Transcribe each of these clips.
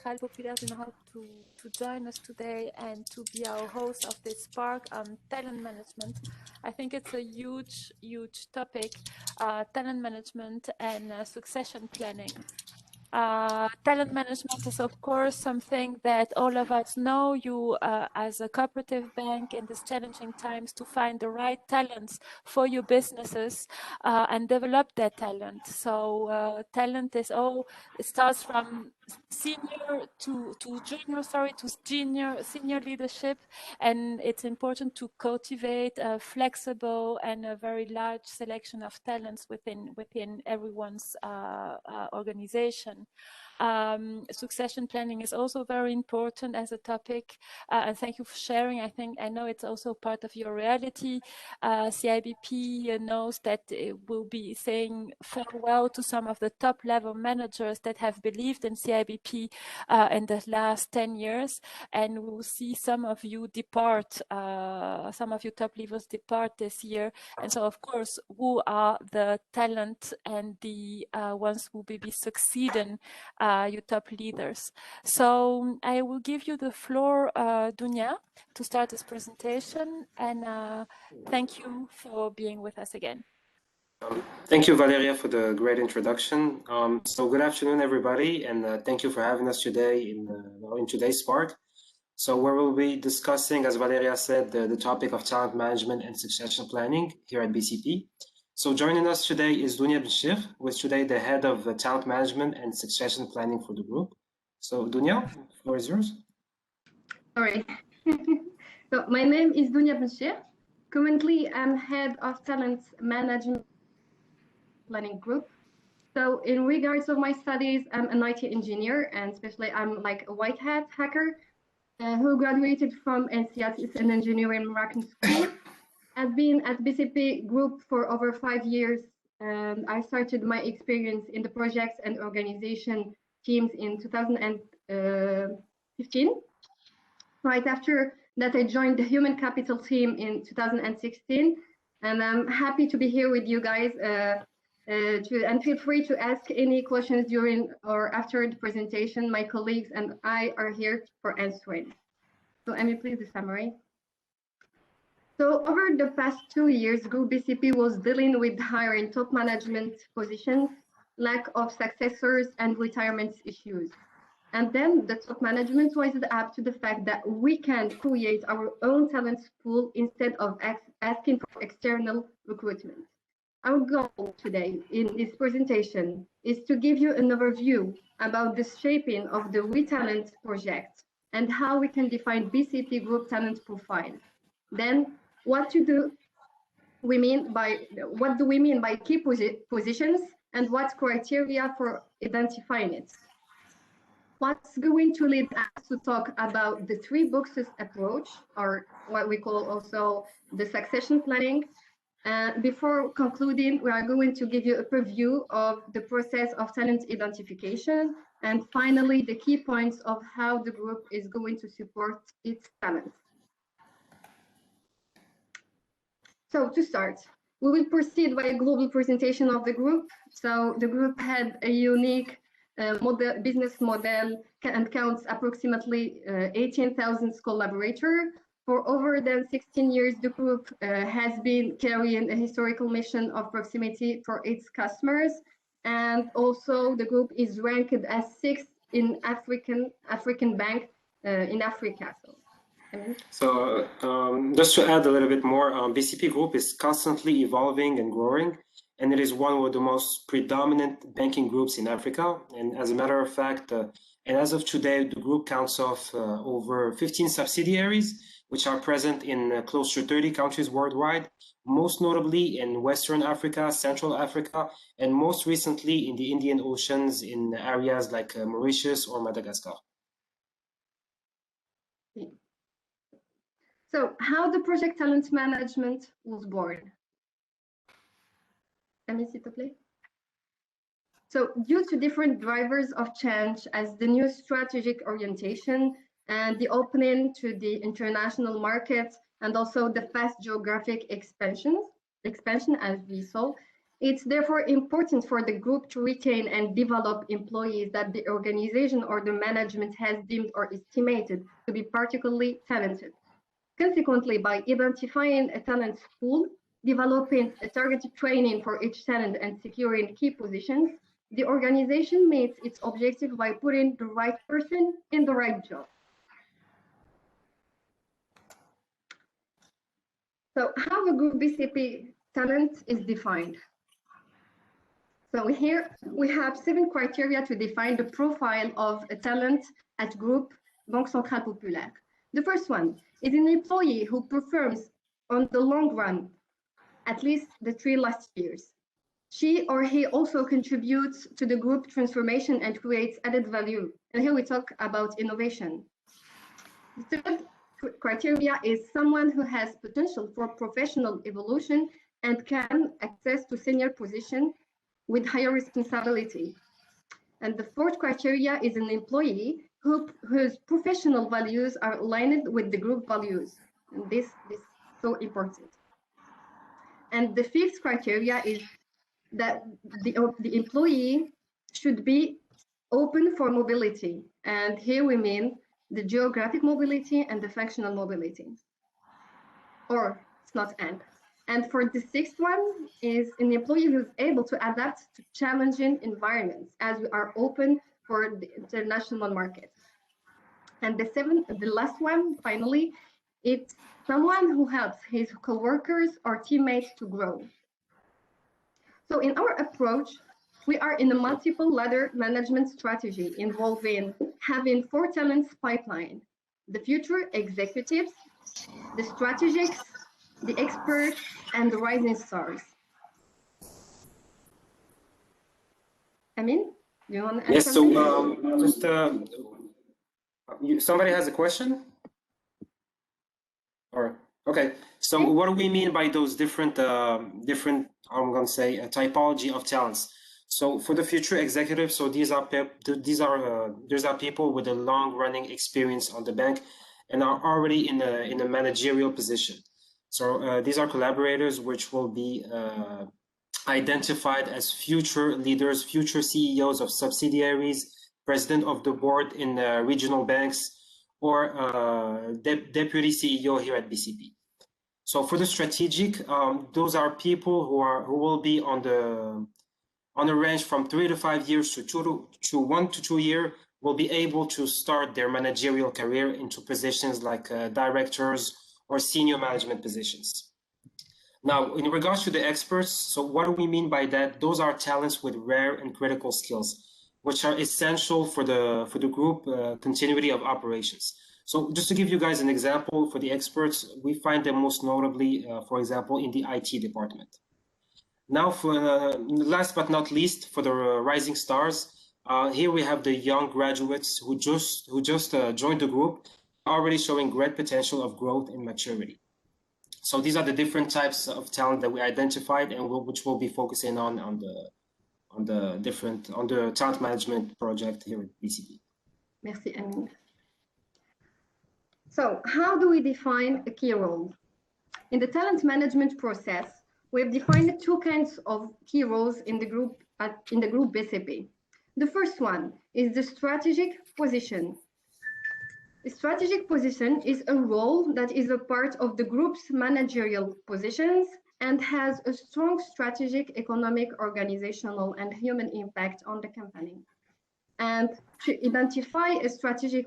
Centrale Populaire du Maroc to join us today and to be our host of this Spark on talent management. I think it's a huge topic, talent management and succession planning. Talent management is, of course, something that all of us know. You, as a cooperative bank in these challenging times, to find the right talents for your businesses and develop that talent. So talent is it starts from senior to senior leadership, and it's important to cultivate a flexible and a very large selection of talents within everyone's organization. Succession planning is also very important as a topic, and thank you for sharing. I know it's also part of your reality. CIBP knows that it will be saying farewell to some of the top level managers that have believed in CIBP in the last 10 years, and we will see some of you depart, some of you top levels depart this year. And so, of course, who are the talent and the ones who will be succeeding your top leaders? So I will give you the floor, Dunya, to start this presentation, and thank you for being with us again. Thank you, Valeria, for the great introduction. So good afternoon, everybody, and thank you for having us today in today's Spark. So where we'll be discussing, as Valeria said, the topic of talent management and succession planning here at BCP. So joining us today is Dunya Benchir, who is today the head of talent management and succession planning for the group. So Dunya, the floor is yours. All right. So my name is Dunya Benchir. Currently, I'm head of talent management planning group. So in regards of my studies, I'm an IT engineer, and especially I'm like a white hat hacker who graduated from NCIAT, it's an engineering Moroccan school. I've been at BCP Group for over 5 years, and I started my experience in the projects and organization teams in 2015. Right after that, I joined the human capital team in 2016, and I'm happy to be here with you guys. And feel free to ask any questions during or after the presentation. My colleagues and I are here for answering. So, Amy, please, the summary. So over the past 2 years, Group BCP was dealing with hiring top management positions, lack of successors, and retirement issues. And then the top management wised up to the fact that we can create our own talent pool instead of asking for external recruitment. Our goal today in this presentation is to give you an overview about the shaping of the WeTalent project and how we can define BCP Group talent profile. Then, what do we mean by key positions and what criteria for identifying it? What's going to lead us to talk about the 3 boxes approach, or what we call also the succession planning. Before concluding, we are going to give you a preview of the process of talent identification, and finally, the key points of how the group is going to support its talent. So to start, we will proceed by a global presentation of the group. So the group had a unique business model and counts approximately 18,000 collaborators. For over than 16 years, the group has been carrying a historical mission of proximity for its customers. And also the group is ranked as 6th in African bank in Africa. So just to add a little bit more, BCP Group is constantly evolving and growing, and it is one of the most predominant banking groups in Africa. And as a matter of fact, and as of today, the group counts of over 15 subsidiaries, which are present in close to 30 countries worldwide, most notably in Western Africa, Central Africa, and most recently in the Indian Oceans in areas like Mauritius or Madagascar. So how the project talent management was born? So due to different drivers of change as the new strategic orientation and the opening to the international market and also the fast geographic expansion as we saw, It's therefore important for the group to retain and develop employees that the organization or the management has deemed or estimated to be particularly talented. Consequently, by identifying a talent pool, developing a targeted training for each talent and securing key positions, the organization meets its objective by putting the right person in the right job. So how the group BCP talent is defined. So here we have 7 criteria to define the profile of a talent at group Banque Centrale Populaire. The first one is an employee who performs on the long run, at least the 3 last years. She or he also contributes to the group transformation and creates added value. And here we talk about innovation. The third criteria is someone who has potential for professional evolution and can access to senior position with higher responsibility. And the fourth criteria is an employee whose professional values are aligned with the group values. And this is so important. And the fifth criteria is that the employee should be open for mobility. And here we mean the geographic mobility and the functional mobility. Or it's not and. And for the sixth one is an employee who's able to adapt to challenging environments as we are open for the international market. And the last one, finally, it's someone who helps his coworkers or teammates to grow. So in our approach, we are in a multiple ladder management strategy involving having 4 talents pipeline: the future executives, the strategics, the experts, and the rising stars. Amin, do you want to add something? Somebody has a question? Or okay, so what do we mean by those different I'm going to say a typology of talents? So for the future executives, so these are people with a long-running experience on the bank and are already in a managerial position. So these are collaborators which will be identified as future leaders, future CEOs of subsidiaries, president of the board in regional banks, or deputy CEO here at BCP. So for the strategic, those are people who will be on a range from 3 to 5 years to 1 to 2 years, will be able to start their managerial career into positions like directors or senior management positions. Now, in regards to the experts, so what do we mean by that? Those are talents with rare and critical skills, which are essential for the group continuity of operations. So just to give you guys an example, for the experts, we find them most notably, for example, in the IT department. Now, for last but not least, for the rising stars, here we have the young graduates who just joined the group, already showing great potential of growth and maturity. So these are the different types of talent that we identified and which we'll be focusing on the talent management project here at BCP. Merci, Amin. So how do we define a key role? In the talent management process, we have defined 2 kinds of key roles in the group BCP. The first one is the strategic position. The strategic position is a role that is a part of the group's managerial positions and has a strong strategic, economic, organizational, and human impact on the company. And to identify a strategic,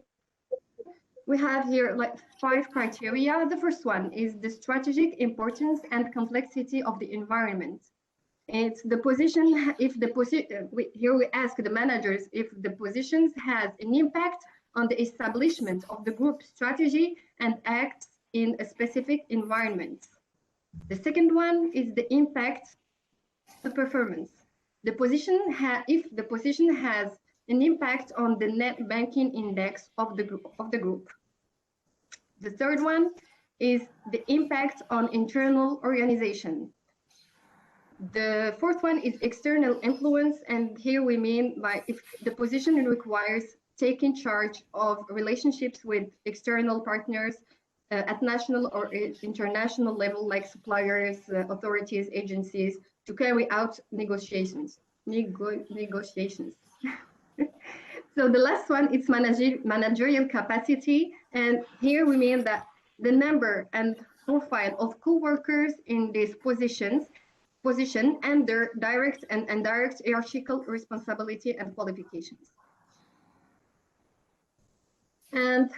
we have here like 5 criteria. The first one is the strategic importance and complexity of the environment. It's the position, here we ask the managers if the positions has an impact on the establishment of the group strategy and acts in a specific environment. The second one is the impact of performance. The position if the position has an impact on the net banking index of the group. The third one is the impact on internal organization. The fourth one is external influence, and here we mean by if the position requires taking charge of relationships with external partners at national or international level, like suppliers, authorities, agencies, to carry out negotiations. So the last one is managerial capacity, and here we mean that the number and profile of co-workers in these position and their direct and indirect hierarchical responsibility and qualifications. And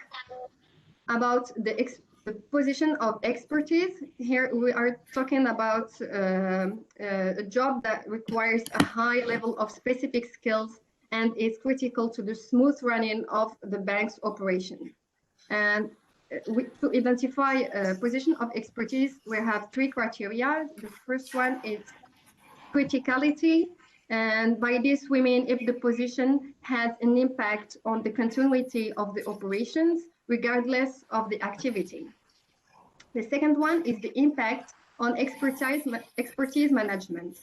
about the position of expertise, here we are talking about a job that requires a high level of specific skills and is critical to the smooth running of the bank's operation. And to identify a position of expertise, we have three criteria. The first one is criticality. And by this, we mean if the position has an impact on the continuity of the operations, regardless of the activity. The second one is the impact on expertise management.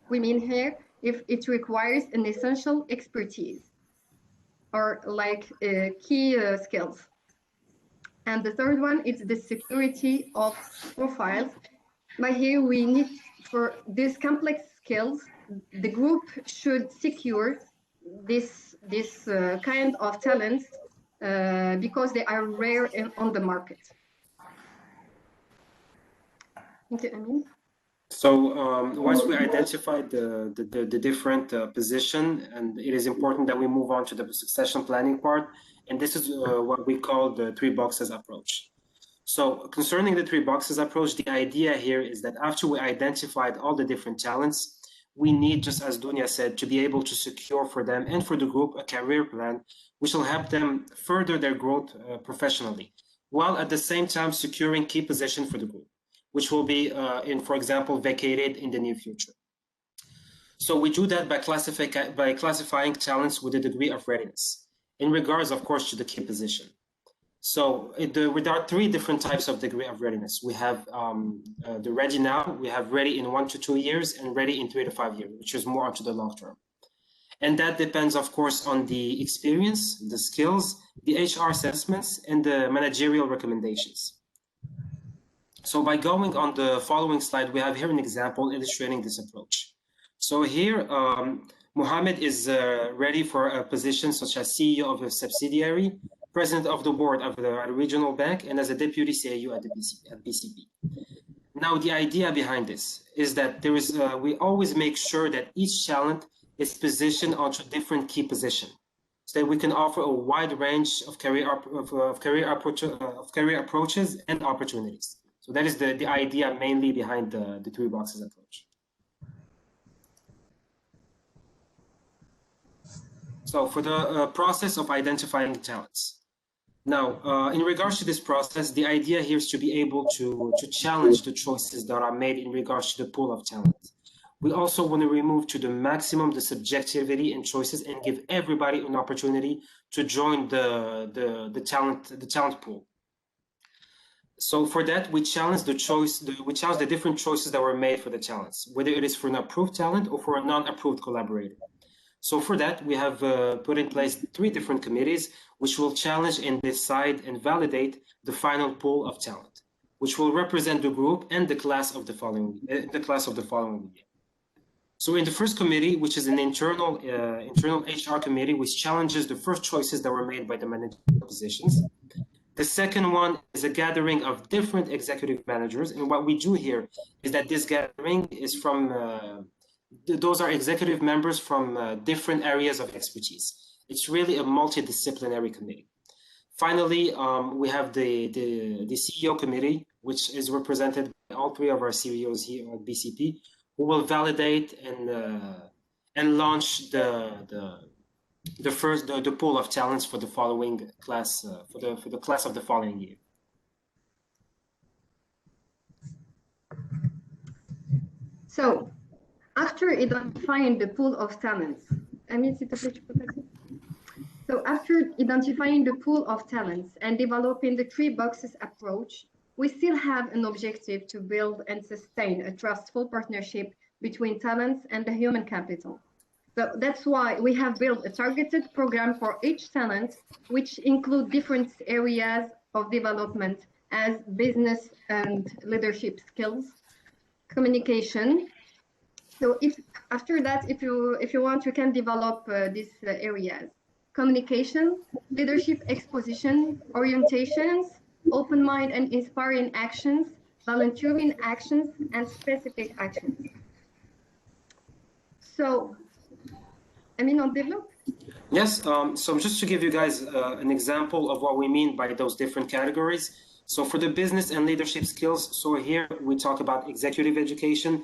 We mean here if it requires an essential expertise or like key skills. And the third one is the security of profiles. By here we need, for these complex skills, the group should secure this kind of talents because they are rare on the market. Thank you, Amin. So once we identified the different position, and it is important that we move on to the succession planning part, and this is what we call the three boxes approach. So concerning the three boxes approach, the idea here is that after we identified all the different talents, we need, just as Dunya said, to be able to secure for them and for the group a career plan which will help them further their growth professionally, while at the same time securing key position for the group, which will be, for example, vacated in the near future. So we do that by classifying talents with a degree of readiness, in regards, of course, to the key position. So there are three different types of degree of readiness. We have the ready now, we have ready in 1 to 2 years, and ready in 3 to 5 years, which is more onto the long term. And that depends, of course, on the experience, the skills, the HR assessments, and the managerial recommendations. So by going on the following slide, we have here an example illustrating this approach. So here, Mohammed is ready for a position such as CEO of a subsidiary, president of the board of the regional bank, and as a deputy CIO at the BCP. Now, the idea behind this is that there is we always make sure that each talent is positioned onto different key position, so that we can offer a wide range of career approaches and opportunities. So that is the idea mainly behind the three boxes approach. So for the process of identifying talents. Now, in regards to this process, the idea here is to be able to challenge the choices that are made in regards to the pool of talent. We also want to remove to the maximum the subjectivity in choices and give everybody an opportunity to join the talent pool. So for that, we challenge the different choices that were made for the talents, whether it is for an approved talent or for a non-approved collaborator. So for that, we have put in place 3 different committees, which will challenge and decide and validate the final pool of talent, which will represent the group and the class of the following year. So in the first committee, which is an internal HR committee, which challenges the first choices that were made by the managerial positions. The second one is a gathering of different executive managers. And what we do here is that this gathering is from, those are executive members from different areas of expertise. It's really a multidisciplinary committee. Finally, we have the CEO committee, which is represented by all 3 of our CEOs here at BCP, who will validate and launch the pool of talents for the following class, for the class of the following year. So, after identifying the pool of talents, so after identifying the pool of talents and developing the 3 boxes approach, we still have an objective to build and sustain a trustful partnership between talents and the human capital. So that's why we have built a targeted program for each talent, which include different areas of development as business and leadership skills, communication, So if after that, if you want, you can develop these areas: communication, leadership exposition, orientations, open mind and inspiring actions, volunteering actions, and specific actions. So, Amin, on develop? Yes, so just to give you guys an example of what we mean by those different categories. So for the business and leadership skills, so here we talk about executive education.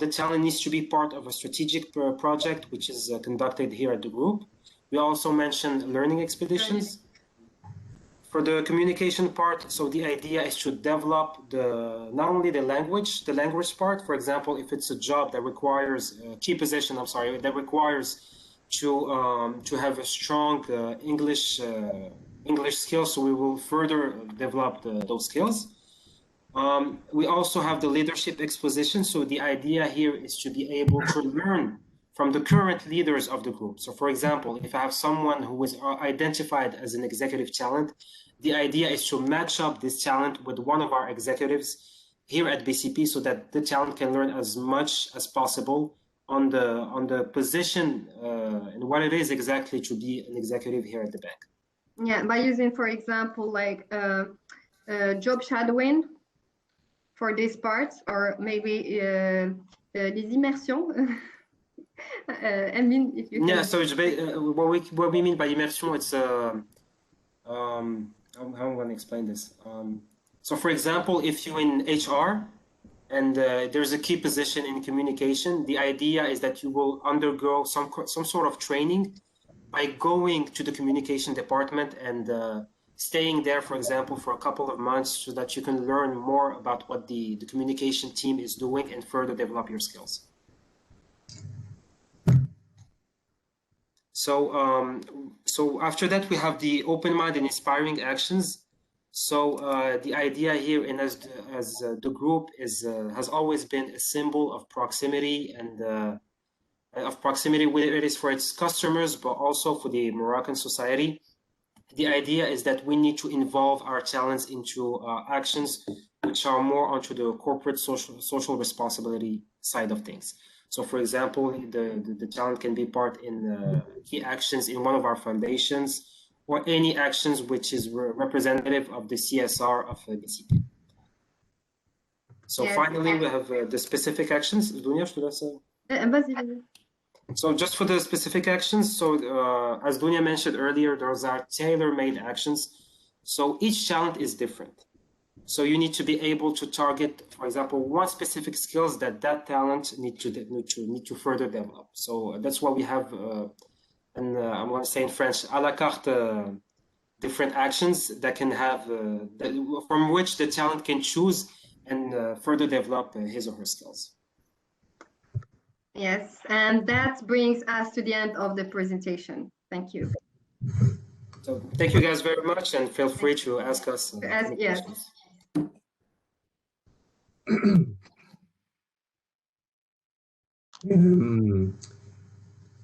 The talent needs to be part of a strategic project, which is conducted here at the group. We also mentioned learning expeditions. For the communication part, so the idea is to develop not only the language part. For example, if it's a job that requires key position, that requires to have a strong English skills, so we will further develop those skills. We also have the leadership exposition. So the idea here is to be able to learn from the current leaders of the group. So for example, if I have someone who is identified as an executive talent, the idea is to match up this talent with one of our executives here at BCP so that the talent can learn as much as possible on the position and what it is exactly to be an executive here at the bank. Yeah, by using, for example, like job shadowing for these parts, or maybe les immersions. I mean, if you yeah, can... so it's what we mean by immersion, it's how am I going to explain this? So for example, if you're in HR and there's a key position in communication, the idea is that you will undergo some sort of training by going to the communication department and staying there, for example, for a couple of months so that you can learn more about what the communication team is doing and further develop your skills. So after that, we have the open mind and inspiring actions. So the idea here, and as the group has always been a symbol of proximity and whether it is for its customers, but also for the Moroccan society. The idea is that we need to involve our talents into actions which are more onto the corporate social responsibility side of things. So for example, the talent can be part in key actions in one of our foundations or any actions which is representative of the CSR of BCP. So yes. Finally, we have the specific actions. Dunia, should I say? So just for the specific actions, so as Dunia mentioned earlier, those are tailor-made actions. So each talent is different. So you need to be able to target, for example, one specific skills that talent need to further develop. So that's why we have, and I'm going to say in French, à la carte, different actions that can have, from which the talent can choose and further develop his or her skills. Yes, and that brings us to the end of the presentation. Thank you. So thank you guys very much, and feel free to ask us any questions.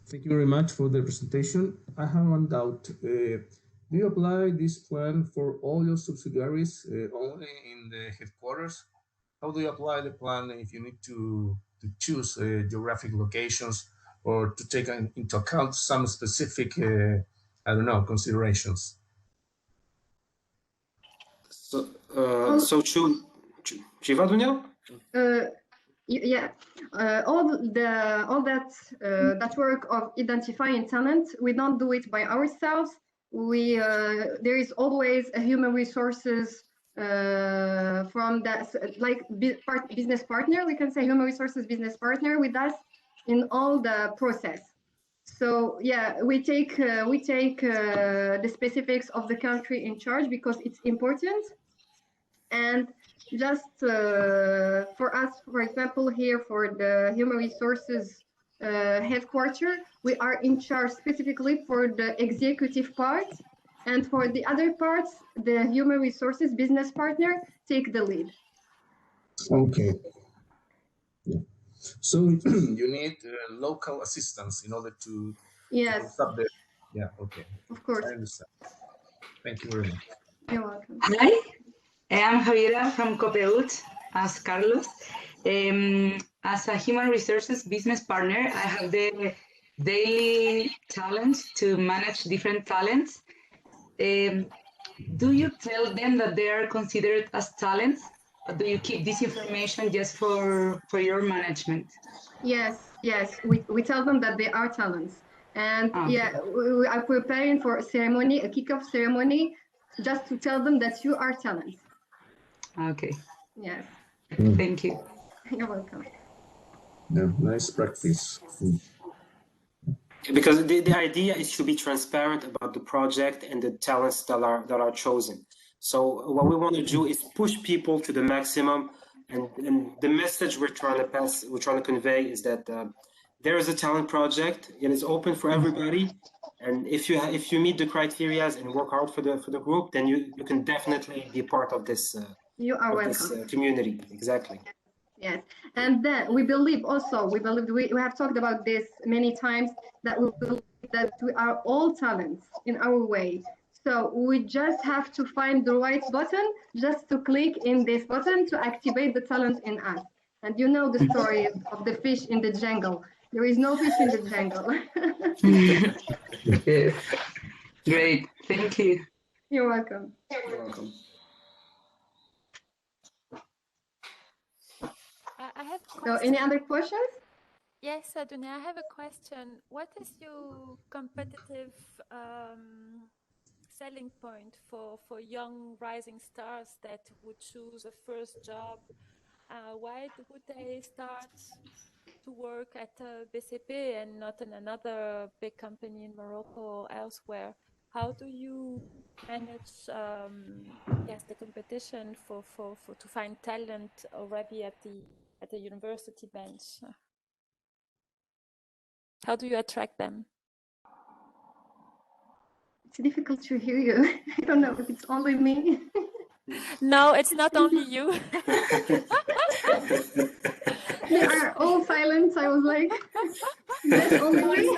Thank you very much for the presentation. I have one doubt. Do you apply this plan for all your subsidiaries only in the headquarters? How do you apply the plan if you need to choose geographic locations or to take into account some specific, I don't know, considerations? So, Shiva, Dunia? Yeah, all that work of identifying talent, we don't do it by ourselves. There is always a human resources from that, like business partner, we can say human resources business partner with us in all the process. So yeah, we take the specifics of the country in charge because it's important. And just for us, for example, here for the human resources headquarters, we are in charge specifically for the executive part. And for the other parts, the human resources business partner take the lead. Okay. Yeah. So you need local assistance in order to stop the... Yeah, okay. Of course. I understand. Thank you very much. You're welcome. Hi, I'm Javiera from Copeut, as Carlos. as a human resources business partner, I have the daily challenge to manage different talents. Do you tell them that they are considered as talents? Or do you keep this information just for your management? Yes, yes. We tell them that they are talents. And Okay. yeah, we are preparing for a ceremony, a kickoff ceremony, just to tell them that you are talents. Okay. Yes. Thank you. You're welcome. Yeah, nice practice. Because the idea is to be transparent about the project and the talents that are chosen. So what we want to do is push people to the maximum, and the message we're trying to convey is that there is a talent project. It is open for everybody, and if you meet the criteria and work hard for the group, then you can definitely be part of this You are welcome. community. Exactly. Yes, and then we believe we have talked about this many times, that we believe that we are all talents in our way. So we just have to find the right button, just to click in this button to activate the talent in us. And you know the story of the fish in the jungle. There is no fish in the jungle. Yes. Great. Thank you. You're welcome. You're welcome. I have a So question. any other questions? Yes, Adunia, I have a question. What is your competitive selling point for young rising stars that would choose a first job? Why would they start to work at BCP and not in another big company in Morocco or elsewhere? How do you manage the competition to find talent already at the university bench? How do you attract them? It's difficult to hear you. I don't know if it's only me. No, it's not only you. They are all silent. I was like, that's only me.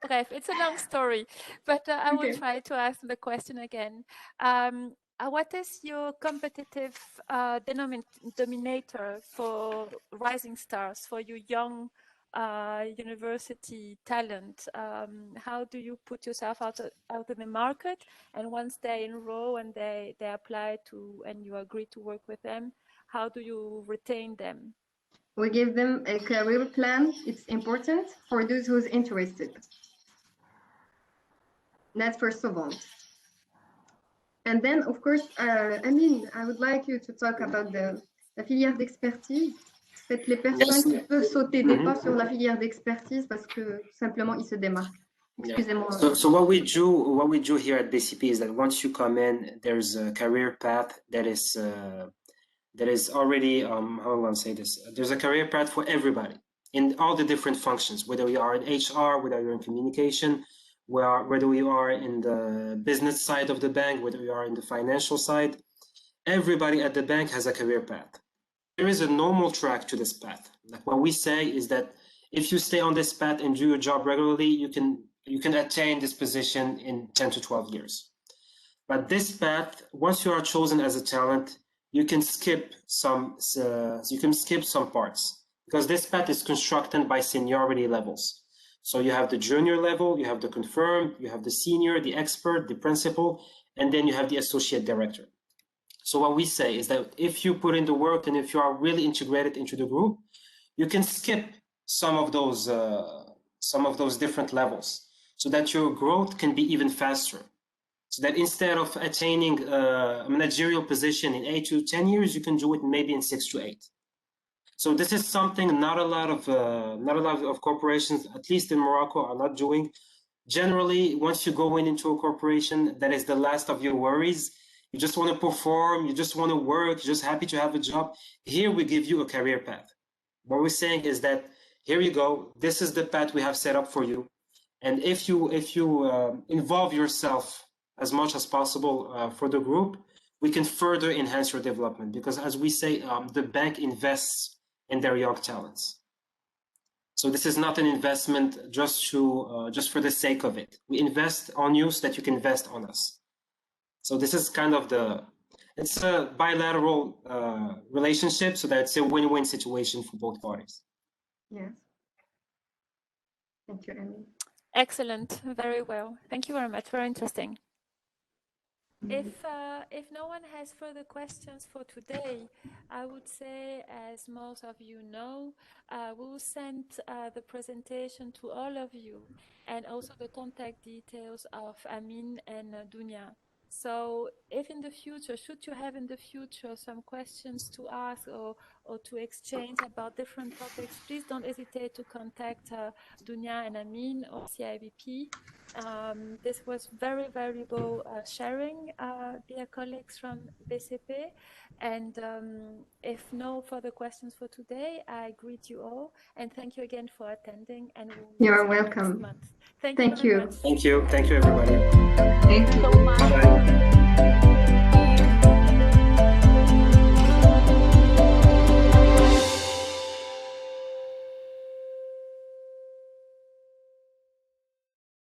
Bref, it's a long story, but I will Okay. try to ask the question again. What is your competitive denominator for rising stars, for your young university talent? How do you put yourself out in the market? And once they enroll and they apply to, and you agree to work with them, how do you retain them? We give them a career plan. It's important for those who's interested. That's first of all. And then, of course, I would like you to talk about la filière d'expertise. En fait, les personnes qui peuvent sauter des pas sur la filière d'expertise parce que tout simplement ils se démarquent. Excusez-moi. So what we do here at BCP is that once you come in, there's a career path that is already how am I going to say this? There's a career path for everybody in all the different functions, whether you are in HR, whether you're in communication, whether you are in the business side of the bank, whether you are in the financial side. Everybody at the bank has a career path. There is a normal track to this path. Like what we say is that if you stay on this path and do your job regularly, you can attain this position in 10 to 12 years. But this path, once you are chosen as a talent, you can skip some parts, because this path is constructed by seniority levels. So you have the junior level, you have the confirmed, you have the senior, the expert, the principal, and then you have the associate director. So what we say is that if you put in the work and if you are really integrated into the group, you can skip some of those different levels, so that your growth can be even faster. So that instead of attaining a managerial position in 8 to 10 years, you can do it maybe in 6 to 8. So this is something not a lot of corporations, at least in Morocco, are not doing. Generally, once you go into a corporation, that is the last of your worries. You just want to perform, you just want to work, you're just happy to have a job. Here we give you a career path. What we're saying is that here you go, this is the path we have set up for you. And if you involve yourself as much as possible for the group, we can further enhance your development, because as we say, the bank invests in their young talents. So this is not an investment just for the sake of it. We invest on you so that you can invest on us. So this is kind of it's a bilateral relationship, so that it's a win-win situation for both parties. Yes. Thank you, Amy. Excellent. Very well. Thank you very much. Very interesting. If no one has further questions for today, I would say, as most of you know, we will send the presentation to all of you, and also the contact details of Amin and Dunya. So if in the future, should you have in the future some questions to ask or to exchange about different topics, please don't hesitate to contact Dunya and Amin or CIBP. This was very valuable sharing, dear colleagues from BCP. And if no further questions for today, I greet you all and thank you again for attending. And You are welcome. Next month. Thank Thank you you. very much. Thank you. Thank you, everybody. Thank you so much. Bye.